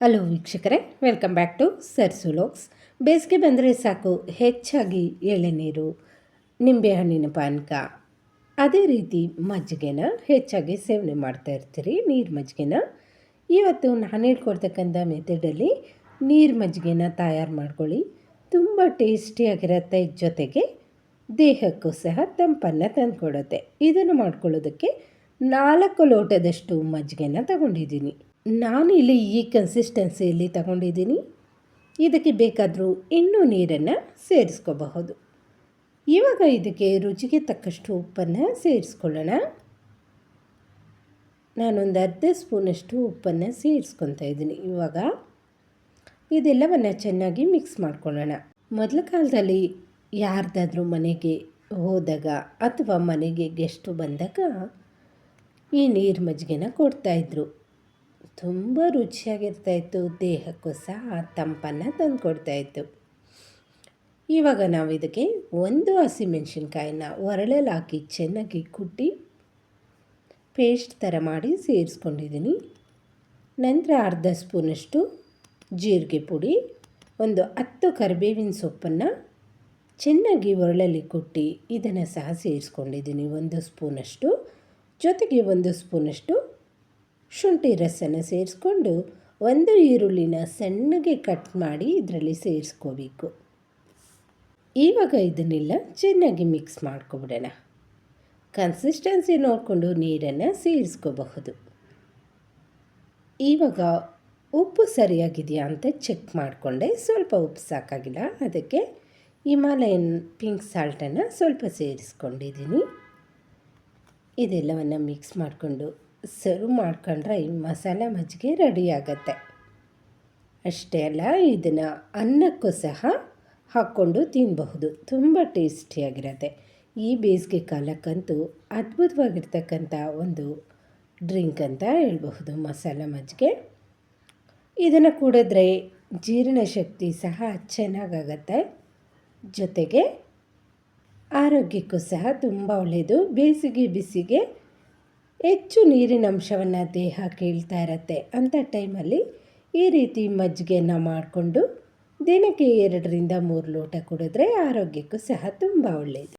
Hello ವೀಕ್ಷಕರೇ, welcome back to ಸರ್ಸುಲೋಕ್ಸ್. ಬೇಸಿಗೆ ಬಂದರೆ ಸಾಕು, ಹೆಚ್ಚಾಗಿ ಎಳೆನೀರು, ನಿಂಬೆಹಣ್ಣಿನ ಪಾನಕ, ಅದೇ ರೀತಿ ಮಜ್ಜಿಗೆನ ಹೆಚ್ಚಾಗಿ ಸೇವನೆ ಮಾಡ್ತಾ ಇರ್ತೀರಿ. ನೀರು ಮಜ್ಜಿಗೆನ ಇವತ್ತು ನಾನು ಹೇಳ್ಕೊಡ್ತಕ್ಕಂಥ ಮೆಥಡಲ್ಲಿ ನೀರು ಮಜ್ಜಿಗೆನ ತಯಾರು ಮಾಡ್ಕೊಳ್ಳಿ. ತುಂಬ ಟೇಸ್ಟಿಯಾಗಿರುತ್ತೆ, ಜೊತೆಗೆ ದೇಹಕ್ಕೂ ಸಹ ತಂಪನ್ನು ತಂದುಕೊಡುತ್ತೆ. ಇದನ್ನು ಮಾಡ್ಕೊಳ್ಳೋದಕ್ಕೆ 4 ಲೋಟದಷ್ಟು ಮಜ್ಜಿಗೆನ ತಗೊಂಡಿದ್ದೀನಿ. ನಾನಿಲ್ಲಿ ಈ ಕನ್ಸಿಸ್ಟೆನ್ಸಿಯಲ್ಲಿ ತಗೊಂಡಿದ್ದೀನಿ. ಇದಕ್ಕೆ ಬೇಕಾದರೂ ಇನ್ನೂ ನೀರನ್ನು ಸೇರಿಸ್ಕೋಬಹುದು. ಇವಾಗ ಇದಕ್ಕೆ ರುಚಿಗೆ ತಕ್ಕಷ್ಟು ಉಪ್ಪನ್ನು ಸೇರಿಸ್ಕೊಳ್ಳೋಣ. ನಾನೊಂದು ಅರ್ಧ ಸ್ಪೂನಷ್ಟು ಉಪ್ಪನ್ನು ಸೇರಿಸ್ಕೊತಾ ಇದ್ದೀನಿ. ಇವಾಗ ಇದೆಲ್ಲವನ್ನು ಚೆನ್ನಾಗಿ ಮಿಕ್ಸ್ ಮಾಡ್ಕೊಳ್ಳೋಣ. ಮೊದಲ ಕಾಲದಲ್ಲಿ ಯಾರ್ದಾದ್ರೂ ಮನೆಗೆ ಹೋದಾಗ ಅಥವಾ ಮನೆಗೆ ಗೆಸ್ಟು ಬಂದಾಗ ಈ ನೀರು ಮಜ್ಜಿಗೆನ ಕೊಡ್ತಾಯಿದ್ರು. ತುಂಬ ರುಚಿಯಾಗಿರ್ತಾಯಿತ್ತು, ದೇಹಕ್ಕೂ ಸಹ ತಂಪನ್ನು ತಂದುಕೊಡ್ತಾಯಿತ್ತು. ಇವಾಗ ನಾವು ಇದಕ್ಕೆ 1 ಹಸಿಮೆಣಸಿನ್ಕಾಯಿನ ಒರಳಲ್ಲಿ ಹಾಕಿ ಚೆನ್ನಾಗಿ ಕುಟ್ಟಿ ಪೇಸ್ಟ್ ಥರ ಮಾಡಿ ಸೇರಿಸ್ಕೊಂಡಿದ್ದೀನಿ. ನಂತರ ಅರ್ಧ ಸ್ಪೂನಷ್ಟು ಜೀರಿಗೆ ಪುಡಿ, ಒಂದು 10 ಕರಿಬೇವಿನ ಸೊಪ್ಪನ್ನು ಚೆನ್ನಾಗಿ ಒರಳಲ್ಲಿ ಕುಟ್ಟಿ ಇದನ್ನು ಸಹ ಸೇರಿಸ್ಕೊಂಡಿದ್ದೀನಿ. 1 ಸ್ಪೂನಷ್ಟು, ಜೊತೆಗೆ 1 ಸ್ಪೂನಷ್ಟು ಶುಂಠಿ ರಸನ ಸೇರಿಸ್ಕೊಂಡು 1 ಈರುಳ್ಳಿನ ಸಣ್ಣಗೆ ಕಟ್ ಮಾಡಿ ಇದರಲ್ಲಿ ಸೇರಿಸ್ಕೋಬೇಕು. ಇವಾಗ ಇದನ್ನೆಲ್ಲ ಚೆನ್ನಾಗಿ ಮಿಕ್ಸ್ ಮಾಡ್ಕೊಬಿಡೋಣ. ಕನ್ಸಿಸ್ಟೆನ್ಸಿ ನೋಡಿಕೊಂಡು ನೀರನ್ನು ಸೇರಿಸ್ಕೋಬಹುದು. ಇವಾಗ ಉಪ್ಪು ಸರಿಯಾಗಿದೆಯಾ ಅಂತ ಚೆಕ್ ಮಾಡಿಕೊಂಡೆ. ಸ್ವಲ್ಪ ಉಪ್ಪು ಸಾಕಾಗಿಲ್ಲ, ಅದಕ್ಕೆ ಹಿಮಾಲಯನ್ ಪಿಂಕ್ ಸಾಲ್ಟನ್ನು ಸ್ವಲ್ಪ ಸೇರಿಸ್ಕೊಂಡಿದ್ದೀನಿ. ಇದೆಲ್ಲವನ್ನು ಮಿಕ್ಸ್ ಮಾಡಿಕೊಂಡು ಸರ್ವ್ ಮಾಡ್ಕೊಂಡ್ರೆ ಈ ಮಸಾಲ ಮಜ್ಜಿಗೆ ರೆಡಿ ಆಗುತ್ತೆ. ಅಷ್ಟೇ ಅಲ್ಲ, ಇದನ್ನು ಅನ್ನಕ್ಕೂ ಸಹ ಹಾಕ್ಕೊಂಡು ತಿನ್ನಬಹುದು. ತುಂಬ ಟೇಸ್ಟಿಯಾಗಿರುತ್ತೆ. ಈ ಬೇಸಿಗೆ ಕಾಲಕ್ಕಂತೂ ಅದ್ಭುತವಾಗಿರ್ತಕ್ಕಂಥ ಒಂದು ಡ್ರಿಂಕ್ ಅಂತ ಹೇಳ್ಬಹುದು ಮಸಾಲ ಮಜ್ಜಿಗೆ. ಇದನ್ನು ಕುಡಿದ್ರೆ ಜೀರ್ಣಶಕ್ತಿ ಸಹ ಚೆನ್ನಾಗಾಗತ್ತೆ, ಜೊತೆಗೆ ಆರೋಗ್ಯಕ್ಕೂ ಸಹ ತುಂಬ ಒಳ್ಳೆಯದು. ಬೇಸಿಗೆ ಬಿಸಿಗೆ ಹೆಚ್ಚು ನೀರಿನ ಅಂಶವನ್ನು ದೇಹ ಕೇಳ್ತಾ ಇರತ್ತೆ. ಅಂಥ ಟೈಮಲ್ಲಿ ಈ ರೀತಿ ಮಜ್ಜಿಗೆಯನ್ನು ಮಾಡಿಕೊಂಡು ದಿನಕ್ಕೆ 2 ರಿಂದ 3 ಲೋಟ ಕುಡಿದ್ರೆ ಆರೋಗ್ಯಕ್ಕೂ ಸಹ ತುಂಬ ಒಳ್ಳೆಯದು.